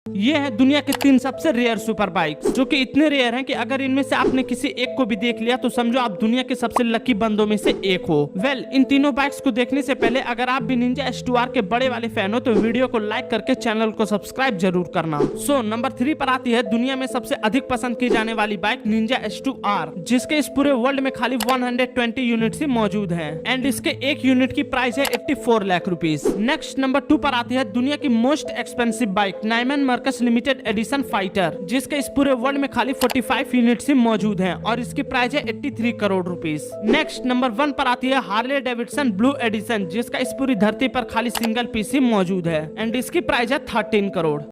ये है दुनिया के 3 सबसे रेयर सुपर बाइक्स, जो कि इतने रेयर हैं कि अगर इनमें से आपने किसी एक को भी देख लिया तो समझो आप दुनिया के सबसे लकी बंदों में से एक हो। इन तीनों बाइक्स को देखने से पहले अगर आप भी निंजा H2R के बड़े वाले फैन हो तो वीडियो को लाइक करके चैनल को सब्सक्राइब जरूर करना। नंबर 3 पर आती है दुनिया में सबसे अधिक पसंद की जाने वाली बाइक निंजा H2R, जिसके इस पूरे वर्ल्ड में खाली 120 यूनिट ही मौजूद है एंड इसके एक यूनिट की प्राइस है 84 लाख रुपीज। नेक्स्ट नंबर 2 पर आती है दुनिया की most expensive bike Neiman Marcus limited edition fighter, जिसके इस पूरे वर्ल्ड में खाली 45 यूनिट्स ही मौजूद हैं और इसकी प्राइस है 83 करोड़ रुपीस। नेक्स्ट नंबर 1 पर आती है हार्ले डेविडसन ब्लू एडिशन, जिसका इस पूरी धरती पर खाली सिंगल पीस ही मौजूद है एंड इसकी प्राइस है 13 करोड़।